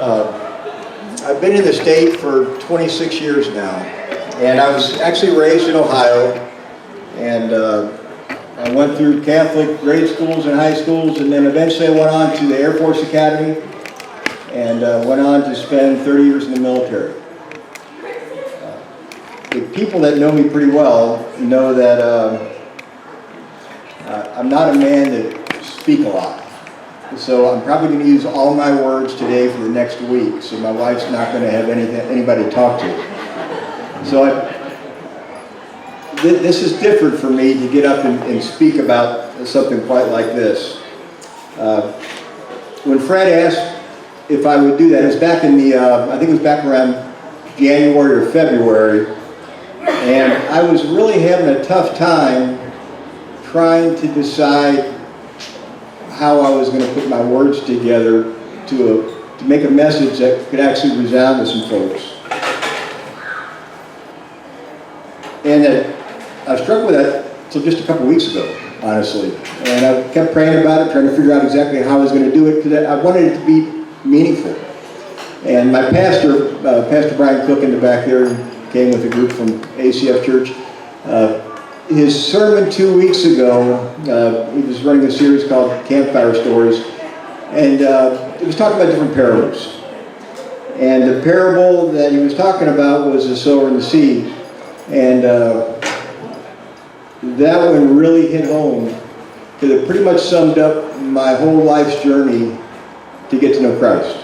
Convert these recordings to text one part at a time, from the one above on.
I've been in the state for 26 years now, and I was actually raised in Ohio, and I went through Catholic grade schools and high schools, and then eventually I went on to the Air Force Academy, and went on to spend 30 years in the military. The people that know me pretty well know that I'm not a man that speak a lot. So I'm probably going to use all my words today for the next week, so my wife's not going to have anybody to talk to. So this is different for me to get up and speak about something quite like this. When Fred asked if I would do that, it was back in the, I think it was back around January or February, and I was really having a tough time trying to decide how I was going to put my words together to make a message that could actually resound to some folks. And I struggled with that until just a couple weeks ago, honestly. And I kept praying about it, trying to figure out exactly how I was going to do it, because I wanted it to be meaningful. And my pastor, Pastor Brian Cook in the back there, came with a group from ACF Church. His sermon 2 weeks ago, he was running a series called Campfire Stories, and he was talking about different parables. And the parable that he was talking about was the sower and the seed. And that one really hit home, because it pretty much summed up my whole life's journey to get to know Christ.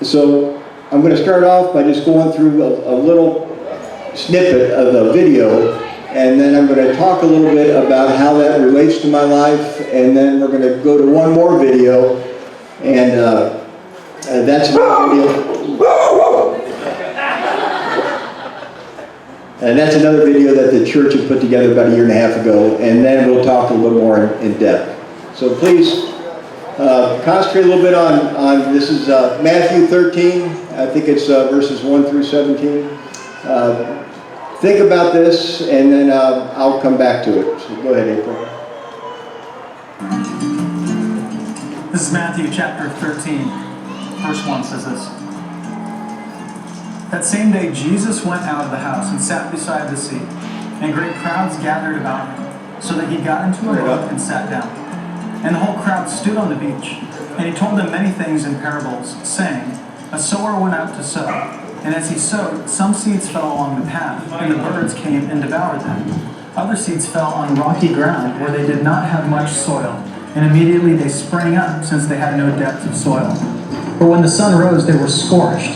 So I'm going to start off by just going through a little snippet of the video, and then I'm going to talk a little bit about how that relates to my life, and then we're going to go to one more video, and that's another video. And that's another video that the church had put together about 1.5 years ago, and then we'll talk a little more in depth. So please concentrate a little bit on this is Matthew 13. I think it's verses 1 through 17. Think about this, and then I'll come back to it. So go ahead, April. This is Matthew chapter 13. Verse 1 says this. That same day Jesus went out of the house and sat beside the sea, and great crowds gathered about him, so that he got into a boat and sat down. And the whole crowd stood on the beach, and he told them many things in parables, saying, A sower went out to sow. And as he sowed, some seeds fell along the path, and the birds came and devoured them. Other seeds fell on rocky ground, where they did not have much soil, and immediately they sprang up, since they had no depth of soil. But when the sun rose, they were scorched,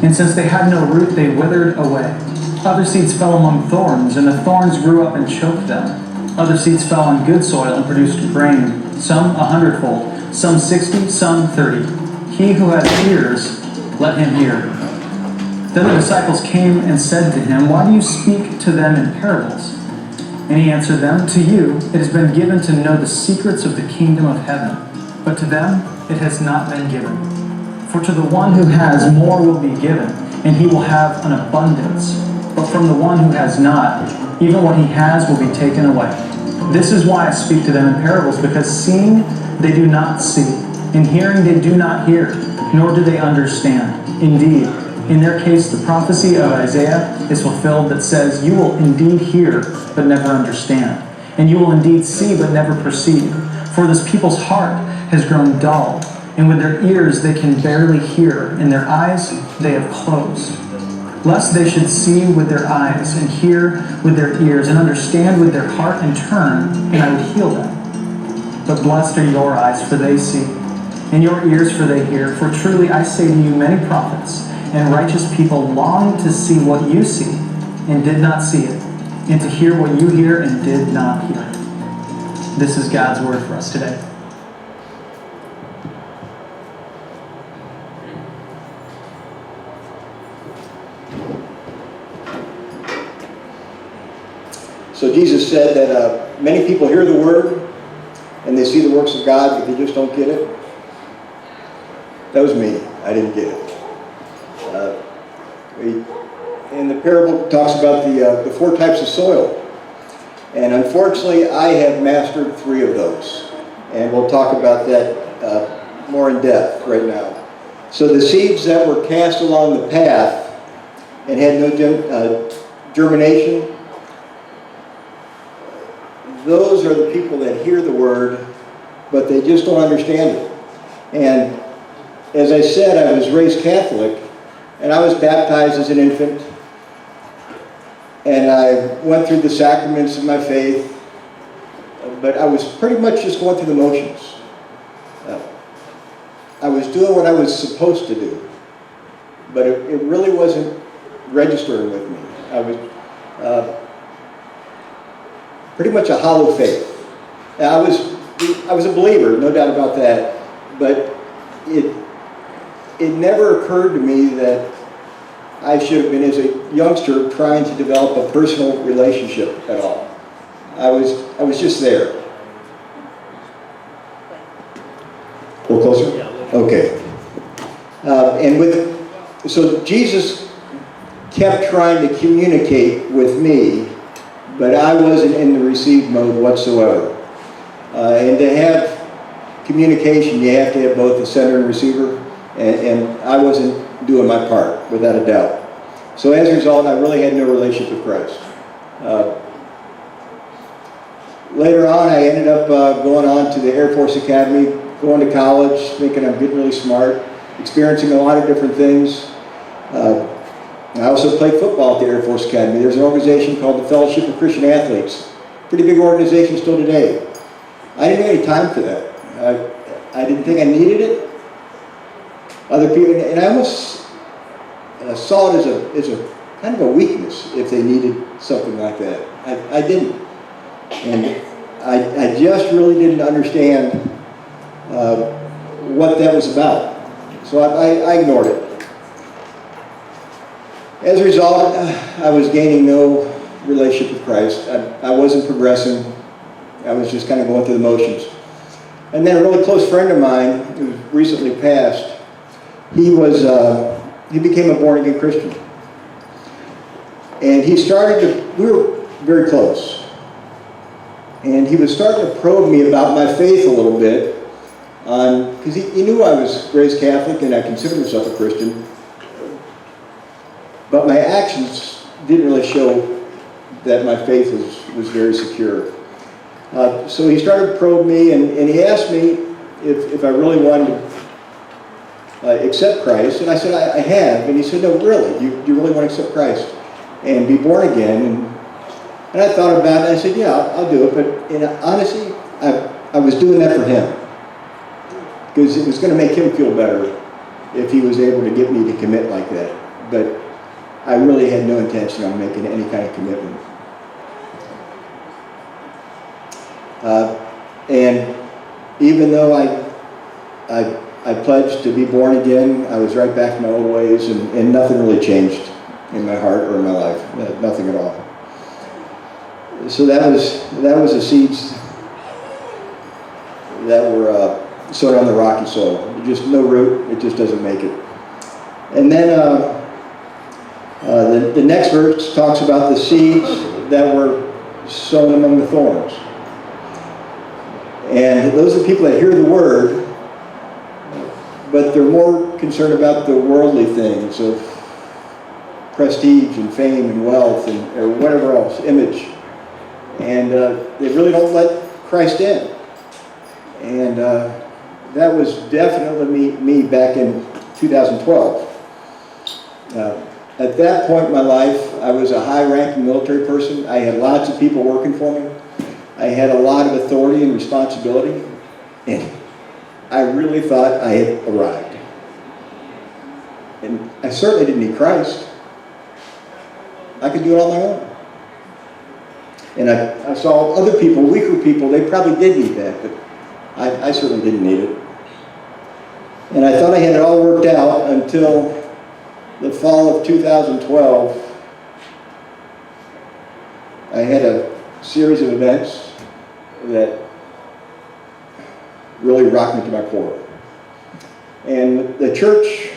and since they had no root, they withered away. Other seeds fell among thorns, and the thorns grew up and choked them. Other seeds fell on good soil and produced grain, some 100-fold, some 60, some 30. He who has ears, let him hear. Then the disciples came and said to him, Why do you speak to them in parables? And he answered them, To you it has been given to know the secrets of the kingdom of heaven, but to them it has not been given. For to the one who has, more will be given, and he will have an abundance. But from the one who has not, even what he has will be taken away. This is why I speak to them in parables, because seeing they do not see, and hearing they do not hear, nor do they understand. Indeed, in their case, the prophecy of Isaiah is fulfilled that says, You will indeed hear, but never understand. And you will indeed see, but never perceive. For this people's heart has grown dull, and with their ears they can barely hear, and their eyes they have closed. Lest they should see with their eyes, and hear with their ears, and understand with their heart, and turn, and I would heal them. But blessed are your eyes, for they see, and your ears, for they hear. For truly I say to you, many prophets and righteous people longed to see what you see, and did not see it, and to hear what you hear, and did not hear it. This is God's word for us today. So Jesus said that many people hear the word, and they see the works of God, but they just don't get it. That was me. I didn't get it. And the parable talks about the 4 types of soil. And unfortunately, I have mastered 3 of those. And we'll talk about that more in depth right now. So the seeds that were cast along the path and had no germination, those are the people that hear the word, but they just don't understand it. And as I said, I was raised Catholic, and I was baptized as an infant, and I went through the sacraments of my faith, but I was pretty much just going through the motions. I was doing what I was supposed to do, but it really wasn't registering with me. I was pretty much a hollow faith. I was a believer, no doubt about that, but it never occurred to me that I should have been, as a youngster, trying to develop a personal relationship at all. I was just there. A little closer? Okay. So Jesus kept trying to communicate with me, but I wasn't in the receive mode whatsoever. And to have communication, you have to have both the sender and receiver, and I wasn't doing my part, without a doubt. So as a result, I really had no relationship with Christ. Later on, I ended up going on to the Air Force Academy, going to college, thinking I'm getting really smart, experiencing a lot of different things. I also played football at the Air Force Academy. There's an organization called the Fellowship of Christian Athletes. Pretty big organization still today. I didn't have any time for that. I didn't think I needed it. Other people, and I almost saw it as a kind of a weakness if they needed something like that. I didn't. And I just really didn't understand what that was about. So I ignored it. As a result, I was gaining no relationship with Christ. I wasn't progressing. I was just kind of going through the motions. And then a really close friend of mine, who recently passed, he became a born-again Christian. And we were very close. And he was starting to probe me about my faith a little bit, because he knew I was raised Catholic and I considered myself a Christian. But my actions didn't really show that my faith was very secure. So he started to probe me, and he asked me if I really wanted to accept Christ. And I said, I have. And he said, no, really? You really want to accept Christ and be born again? And I thought about it, and I said, yeah, I'll do it. But honestly, I was doing that for him, because it was going to make him feel better if he was able to get me to commit like that. But I really had no intention on making any kind of commitment. And even though I pledged to be born again, I was right back in my old ways, and nothing really changed in my heart or in my life. Nothing at all. So that was the seeds that were sown on the rocky soil. Just no root, it just doesn't make it. And then the next verse talks about the seeds that were sown among the thorns. And those are the people that hear the word, but they're more concerned about the worldly things of prestige and fame and wealth or whatever else, image. And they really don't let Christ in. And that was definitely me back in 2012. At that point in my life, I was a high-ranking military person. I had lots of people working for me. I had a lot of authority and responsibility. And I really thought I had arrived. And I certainly didn't need Christ. I could do it on my own. And I saw other people, weaker people, they probably did need that, but I certainly didn't need it. And I thought I had it all worked out until the fall of 2012. I had a series of events that really rocked me to my core. And the church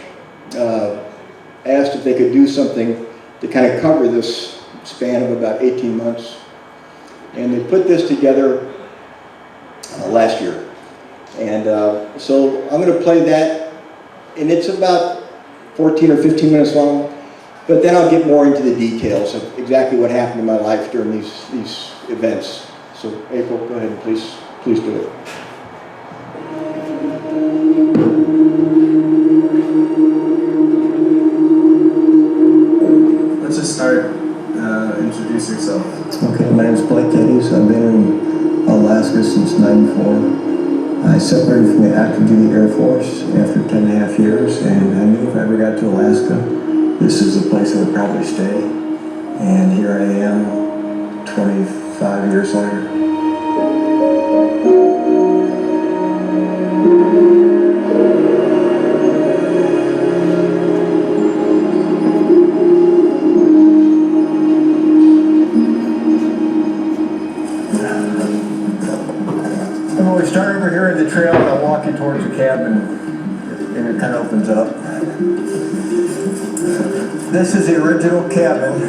asked if they could do something to kind of cover this span of about 18 months. And they put this together last year. And so I'm going to play that, and it's about 14 or 15 minutes long, but then I'll get more into the details of exactly what happened in my life during these events. So April, go ahead and please do it. Let's just start. Introduce yourself. Okay, my name is Blake Getty. I've been in Alaska since '94. I separated from the active duty Air Force after 10.5 years, and I knew if I ever got to Alaska, this is the place I would probably stay. And here I am, 25 years later. We start over here in the trail, and I'm walking towards the cabin, and it kind of opens up. This is the original cabin,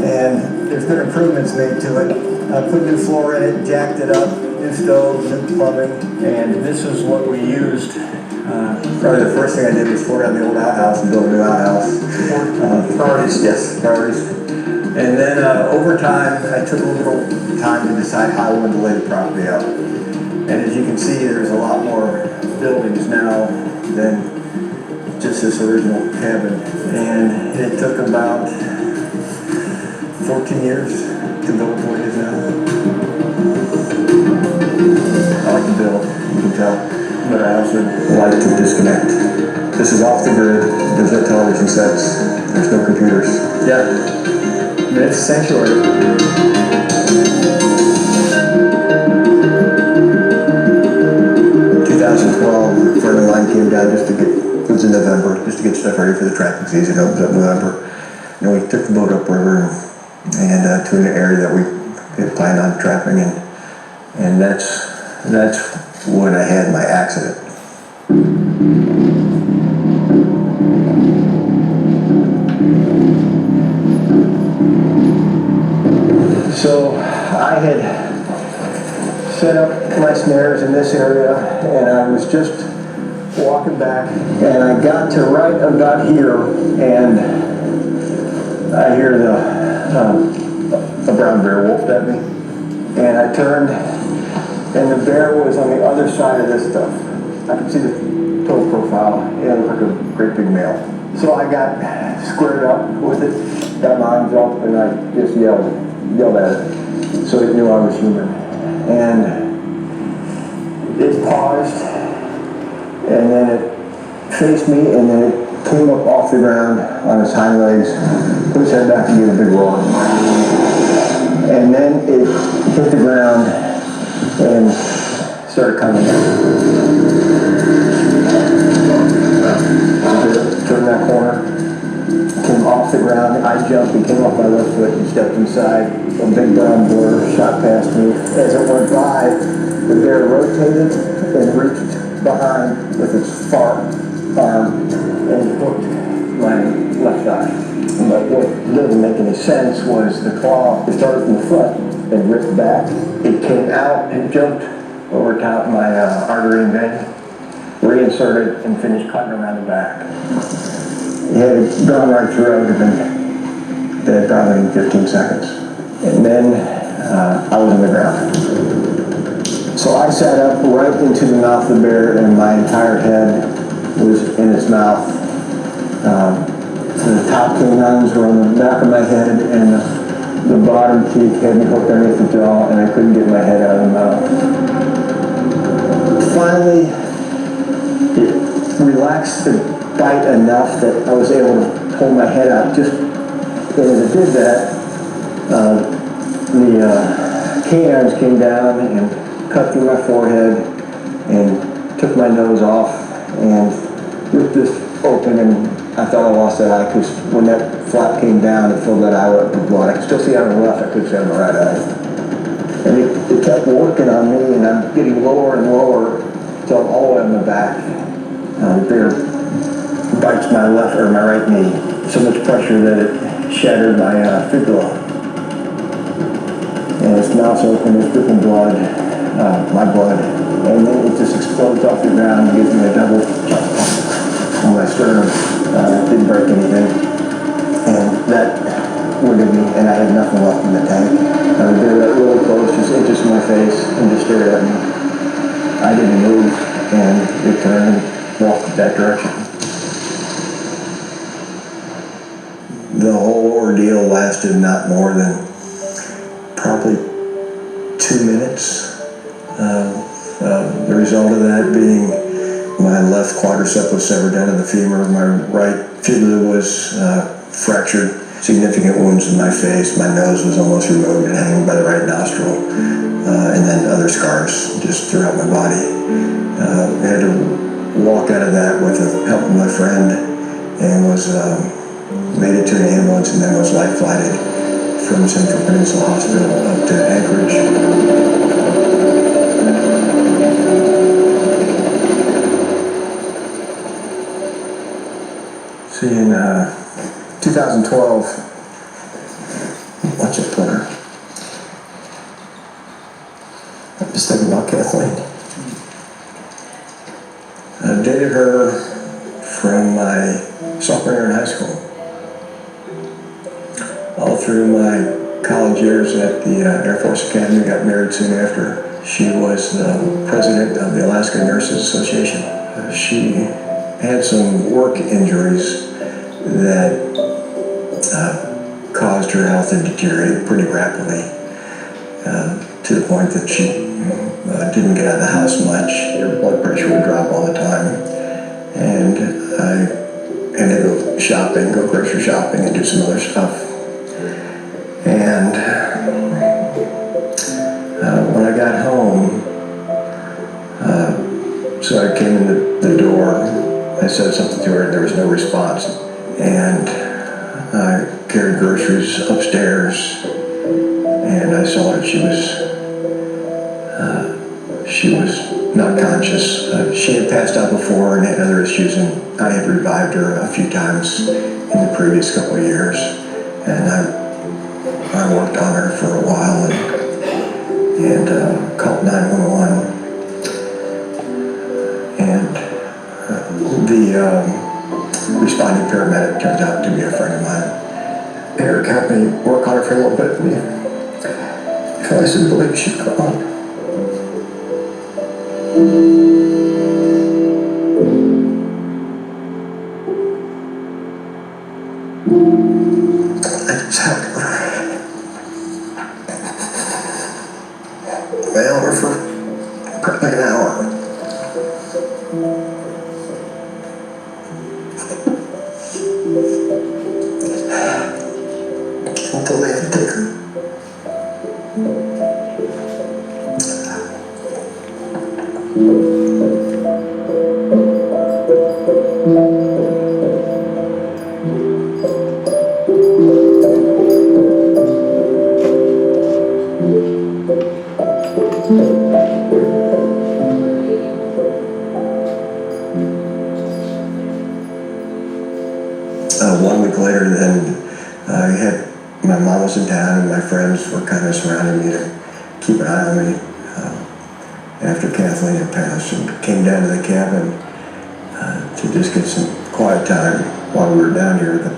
and there's been improvements made to it. I put new floor in it, jacked it up, new stove, new plumbing, and this is what we used. Probably the first thing I did was tore down the old outhouse and build a new outhouse. Priorities, yes, priorities. And then over time, I took a little time to decide how I wanted to lay the property out. And as you can see, there's a lot more buildings now than just this original cabin. And it took about 14 years to build what it is now. I like to build, you can tell, but I also like to disconnect. This is off the grid, there's no television sets, there's no computers. Yeah. It's a sanctuary. 2012, a friend of mine came down it was in November, just to get stuff ready for the trapping season. It opens up in November. And we took the boat upriver and to an area that we had planned on trapping in. And that's when I had my accident. So I had set up my snares in this area, and I was just walking back, and I got to right about here, and I hear the brown bear wolfed at me, and I turned, and the bear was on the other side of this stuff. I could see the total profile. It looked like a great big male. So I got squared up with it, got my arms up, and I just yelled at it, so it knew I was human. And it paused, and then it faced me, and then it came up off the ground on its hind legs, put its head back and gave a big roar. And then it hit the ground and started coming down. Turned that corner, came off the ground, I jumped and came off my left foot and stepped inside. A big brown boar shot past me. As it went by, the bear rotated and reached behind with its far arm and hooked my left eye. But what didn't make any sense was the claw, it started from the front and ripped back. It came out and jumped over top my artery and vein, reinserted and finished cutting around the back. Had it gone right through, I would have been dead probably in 15 seconds. And then I was on the ground. So I sat up right into the mouth of the bear, and my entire head was in its mouth. The top canines were on the back of my head, and the bottom teeth had me hooked underneath the jaw, and I couldn't get my head out of the mouth. Finally, it relaxed the bite enough that I was able to pull my head out. Just as it did that, the canines came down and cut through my forehead and took my nose off and ripped this open, and I thought I lost that eye because when that flap came down, it filled that eye up with blood. I could still see on the left, I couldn't see on the right eye. And it kept working on me, and I'm getting lower and lower until I'm all the way on the back. The bear bites my left or my right knee. So much pressure that it shattered my fibula. And its mouth's open, it's dripping blood. my blood, and then it just explodes off the ground and gives me a double on my sternum. Didn't break anything, and that wounded me, and I had nothing left in the tank. I was there really close, just inches from my face, and just stared at me. I didn't move, and it turned and walked that direction. The whole ordeal lasted not more than probably 2 minutes. The result of that being my left quadricep was severed down to the femur, my right fibula was fractured, significant wounds in my face, my nose was almost removed and hanging by the right nostril, and then other scars just throughout my body. I had to walk out of that with the help of my friend and was made it to an ambulance and then was life flighted from Central Peninsula Hospital up to Anchorage. See, in 2012, watch it, Twitter. I'm just thinking about Kathleen. I dated her from my sophomore year in high school. All through my college years at the Air Force Academy, got married soon after. She was the president of the Alaska Nurses Association. She had some work injuries that caused her health to deteriorate pretty rapidly, to the point that she didn't get out of the house much. Her blood pressure would drop all the time, and I had to go shopping, go grocery shopping, and do some other stuff. And when I got home, so I came in the door, I said something to her, and there was no response. And I carried groceries upstairs, and I saw that she was not conscious. She had passed out before and had other issues, and I had revived her a few times in the previous couple of years. And I worked on her for a while and called 911. And the responding paramedic turned out to be a friend of mine. Eric helped me work on her for a little bit. If I said, believe she called. I just held her. I held her for probably an hour. Until they had to take her. One week later, then my mom was in town and my friends were kind of surrounding me to keep an eye on me after Kathleen had passed, and came down to the cabin to just get some quiet time while we were down here.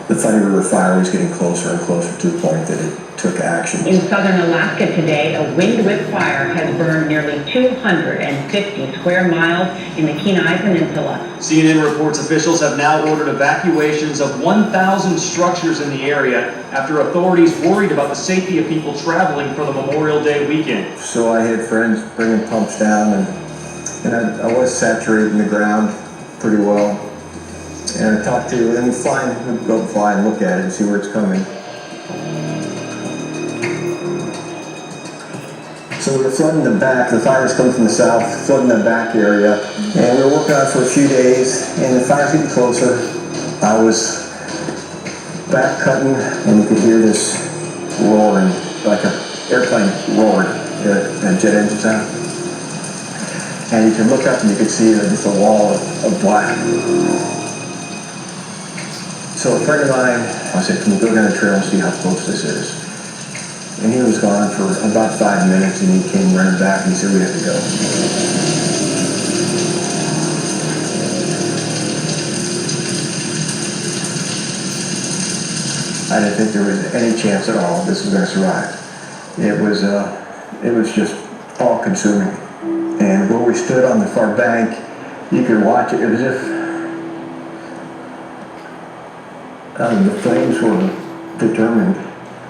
The Funny River fire was getting closer and closer to the point that it took action. In southern Alaska today, a wind-whipped fire has burned nearly 250 square miles in the Kenai Peninsula. CNN reports officials have now ordered evacuations of 1,000 structures in the area after authorities worried about the safety of people traveling for the Memorial Day weekend. So I had friends bringing pumps down, and I was saturating the ground pretty well. And I talked to, and we'd go fly and look at it and see where it's coming. So we were flooding the back, the fire's coming from the south, flooding the back area. And we were working on it for a few days, and the fire's getting closer. I was back cutting, and you could hear this roaring, like an airplane roared, a jet engine sound. And you could look up and you could see just a wall of black. So a friend of mine, I said, can we go down the trail and see how close this is? And he was gone for about 5 minutes, and he came running back and he said, "We have to go." I didn't think there was any chance at all this was going to survive. It was just all-consuming. And where we stood on the far bank, you could watch it. It was as if the flames were determined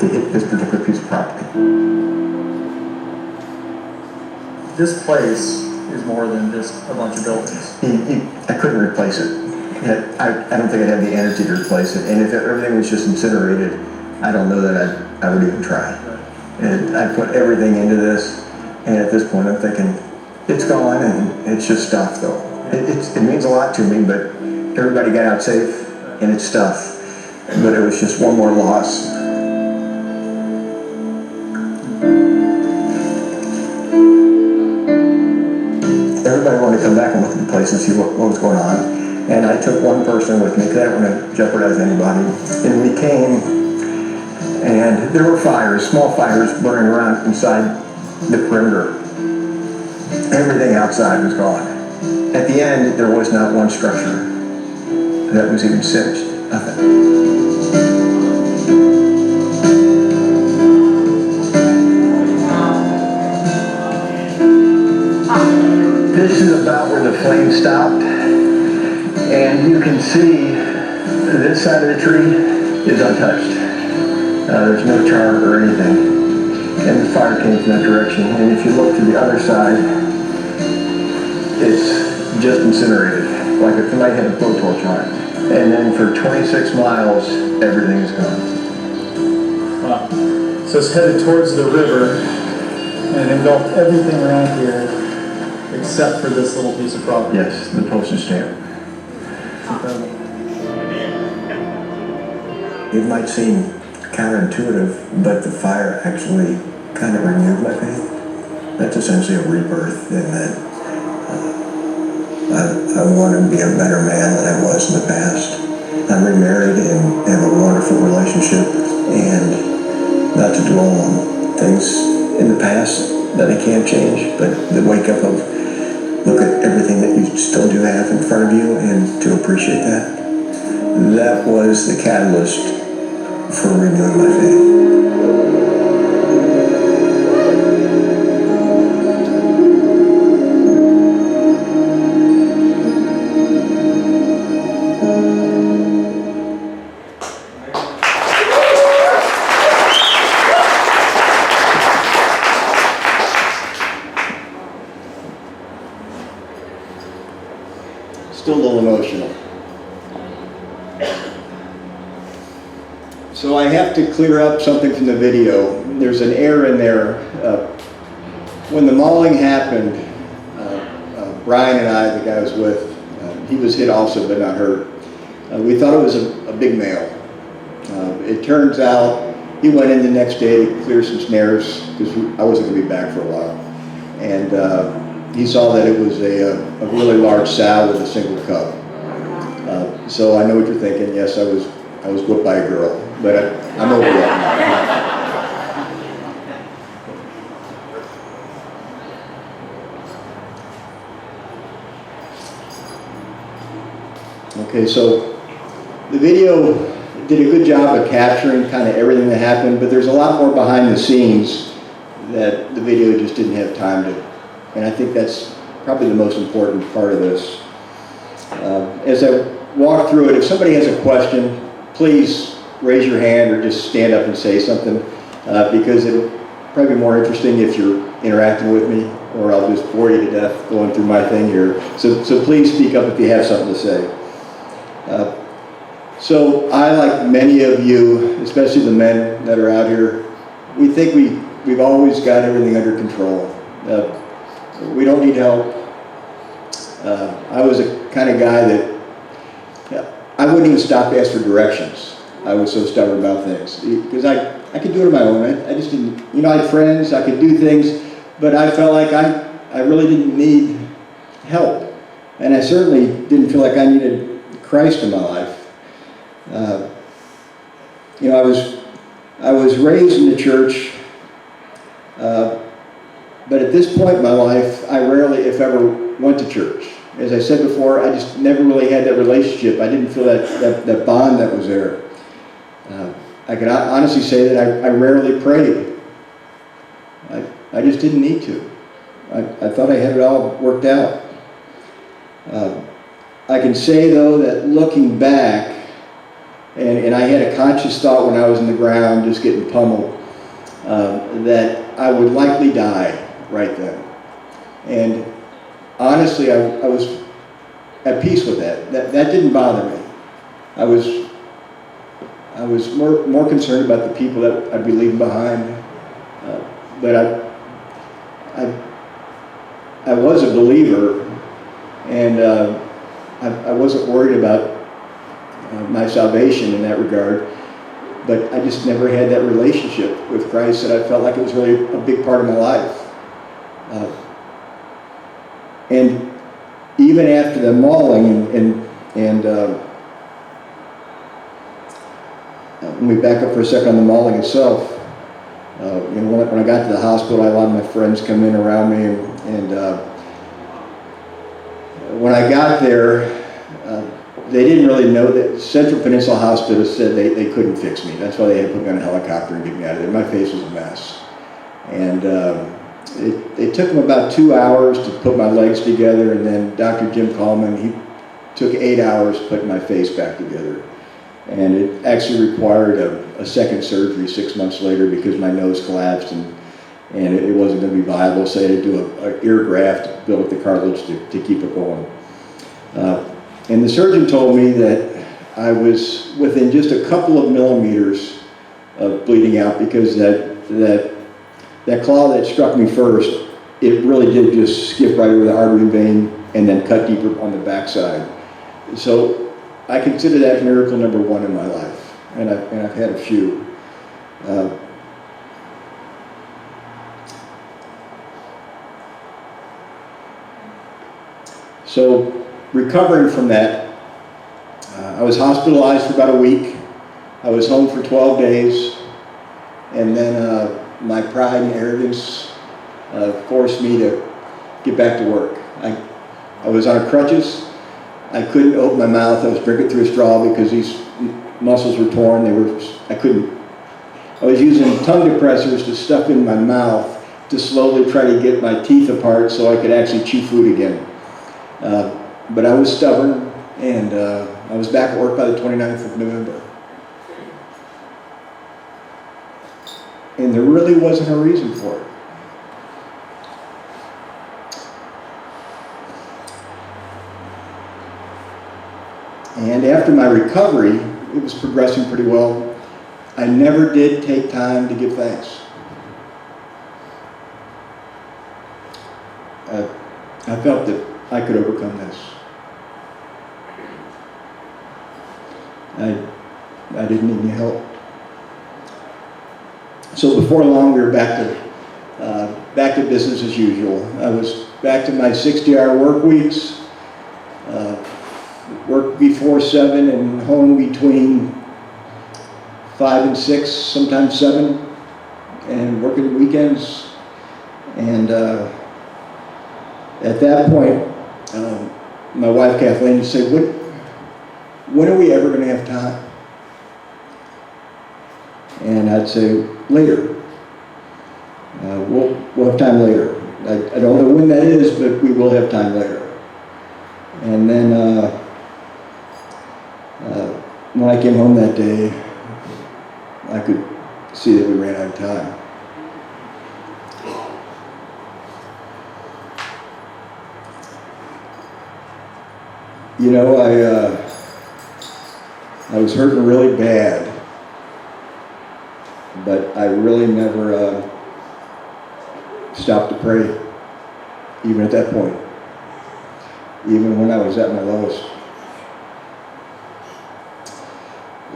to hit this particular piece of property. This place is more than just a bunch of buildings. I couldn't replace it. I don't think I'd have the energy to replace it. And if everything was just incinerated, I don't know that I would even try. And I put everything into this, and at this point I'm thinking, it's gone, and it's just stuff though. It means a lot to me, but everybody got out safe, and it's stuff. But it was just one more loss. Everybody wanted to come back and look at the place and see what was going on. And I took one person with me because I didn't want to jeopardize anybody. And we came, and there were fires, small fires burning around inside the perimeter. Everything outside was gone. At the end, there was not one structure that was even singed. Nothing. This is about where the flames stopped, and you can see this side of the tree is untouched. There's no char or anything, and the fire came from that direction. And if you look to the other side, it's just incinerated, like if somebody had a blowtorch on it. And then for 26 miles, everything is gone. Wow. So it's headed towards the river and engulfed everything around here except for this little piece of property. Yes, the postage stamp. It's incredible. It might seem counterintuitive, but the fire actually kind of renewed my faith. That's essentially a rebirth in that I want to be a better man than I was in the past. I'm remarried and have a wonderful relationship, and not to dwell on things in the past that I can't change, but the wake up of look at everything that you still do have in front of you and to appreciate that. That was the catalyst for renewing my faith. Still a little emotional. So I have to clear up something from the video. There's an error in there. When the mauling happened, Brian and I, the guy I was with, he was hit also but not hurt. We thought it was a big male. It turns out he went in the next day to clear some snares because I wasn't going to be back for a while. And he saw that it was a really large sow with a single cub. So I know what you're thinking. Yes, I was whipped by a girl, but I'm over that now. Okay, so the video did a good job of capturing kind of everything that happened, but there's a lot more behind the scenes that the video just didn't have time to. And I think that's probably the most important part of this. As I walk through it, if somebody has a question, please raise your hand or just stand up and say something, because it'll probably be more interesting if you're interacting with me, or I'll just bore you to death going through my thing here. So please speak up if you have something to say. So I, like many of you, especially the men that are out here, we think we've always got everything under control. We don't need help. I was a kind of guy that I wouldn't even stop to ask for directions. I was so stubborn about things because I could do it on my own. I just didn't, I had friends, I could do things, but I felt like I really didn't need help. And I certainly didn't feel like I needed Christ in my life. I was raised in the church at this point in my life, I rarely, if ever, went to church. As I said before, I just never really had that relationship. I didn't feel that bond that was there. I can honestly say that I rarely prayed. I just didn't need to. I thought I had it all worked out. I can say, though, that looking back, and I had a conscious thought when I was in the ground just getting pummeled, that I would likely die right then. And honestly, I was at peace with that. That didn't bother me. I was more concerned about the people that I'd be leaving behind. But I was a believer, and I wasn't worried about my salvation in that regard. But I just never had that relationship with Christ that I felt like it was really a big part of my life. And even after the mauling, and let me back up for a second on the mauling itself. When I got to the hospital, I had a lot of my friends come in around me, and when I got there, they didn't really know that Central Peninsula Hospital said they couldn't fix me. That's why they had to put me on a helicopter and get me out of there. My face was a mess. And it took them about 2 hours to put my legs together, and then Dr. Jim Coleman, he took 8 hours putting my face back together. And it actually required a second surgery 6 months later because my nose collapsed and it wasn't going to be viable, so they had to do an ear graft, build up the cartilage to keep it going. And the surgeon told me that I was within just a couple of millimeters of bleeding out because that claw that struck me first, it really did just skip right over the artery and vein and then cut deeper on the backside. So I consider that miracle number one in my life, and I've had a few. So recovering from that, I was hospitalized for about a week. I was home for 12 days, and then my pride and arrogance forced me to get back to work. I was on crutches. I couldn't open my mouth. I was drinking through a straw because these muscles were torn. I was using tongue depressors to stuff in my mouth to slowly try to get my teeth apart so I could actually chew food again. But I was stubborn, and I was back at work by the 29th of November. And there really wasn't a reason for it. And after my recovery, it was progressing pretty well. I never did take time to give thanks. I felt that I could overcome this. I didn't need any help. So before long, we were back to business as usual. I was back to my 60-hour work weeks, work before 7 and home between 5 and 6, sometimes 7, and working weekends. And at that point, my wife Kathleen would say, when are we ever going to have time? And I'd say, later. We'll have time later. I don't know when that is, but we will have time later. And then when I came home that day, I could see that we ran out of time. You know, I was hurting really bad, but I really never stopped to pray, even at that point, even when I was at my lowest.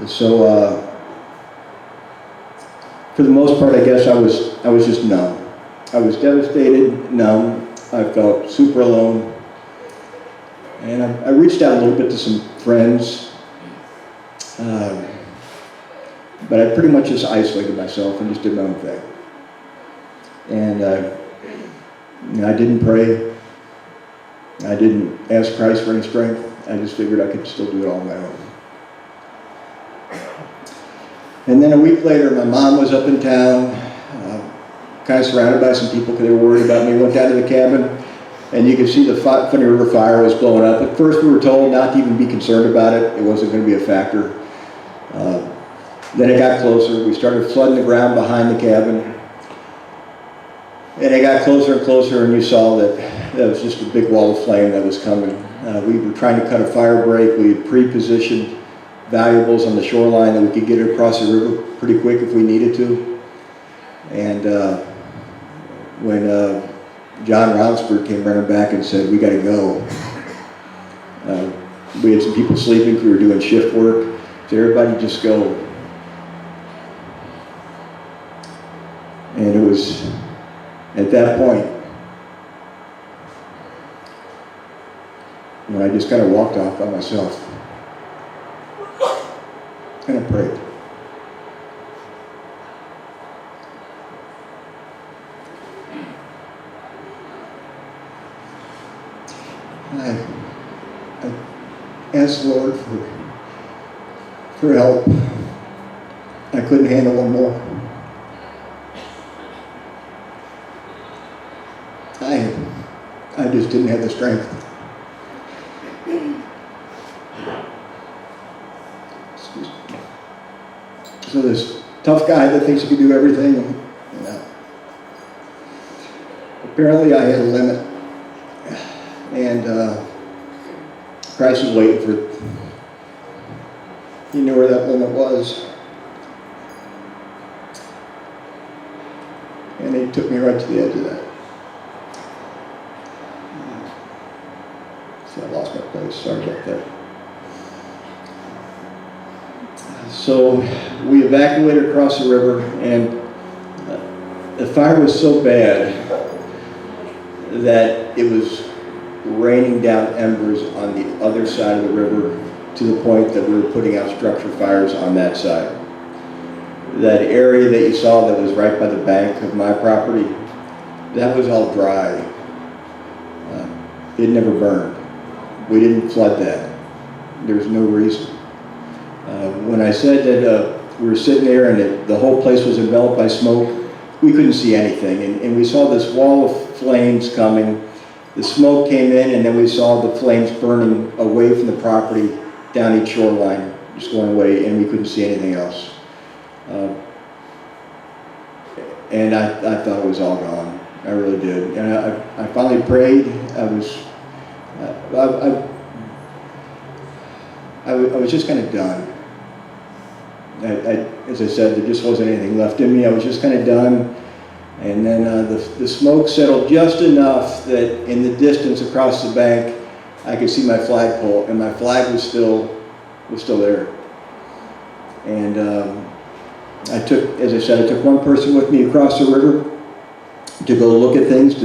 So, for the most part, I guess I was just numb. I was devastated, numb. I felt super alone. And I reached out a little bit to some friends, but I pretty much just isolated myself and just did my own thing. And I didn't pray. I didn't ask Christ for any strength. I just figured I could still do it all on my own. And then a week later, my mom was up in town, kind of surrounded by some people because they were worried about me. Went down to the cabin, and you could see the Funny River fire was blowing up. At first, we were told not to even be concerned about it. It wasn't going to be a factor. Then it got closer. We started flooding the ground behind the cabin. And it got closer and closer, and you saw that that was just a big wall of flame that was coming. We were trying to cut a fire break. We had pre-positioned valuables on the shoreline that we could get across the river pretty quick if we needed to. And when John Rounsford came running back and said, "We got to go," we had some people sleeping because we were doing shift work. So everybody just go. And it was at that point when I just kind of walked off by myself and I prayed. I asked the Lord for help. I couldn't handle one more. I just didn't have the strength. So this tough guy that thinks he can do everything, you know, apparently I had a limit, and Christ was waiting for. He knew where that limit was, and he took me right to the edge of that. I lost my place. Sorry about that. So we evacuated across the river, and the fire was so bad that it was raining down embers on the other side of the river to the point that we were putting out structure fires on that side. That area that you saw that was right by the bank of my property, that was all dry. It never burned. We didn't flood that. There's no reason. When I said that we were sitting there and the whole place was enveloped by smoke, we couldn't see anything. And we saw this wall of flames coming. The smoke came in, and then we saw the flames burning away from the property down each shoreline, just going away, and we couldn't see anything else. And I thought it was all gone. I really did. And I finally prayed. I was just kind of done. As I said, there just wasn't anything left in me. I was just kind of done. And then the smoke settled just enough that in the distance across the bank, I could see my flagpole, and my flag was still there. And as I said, I took one person with me across the river to go look at things,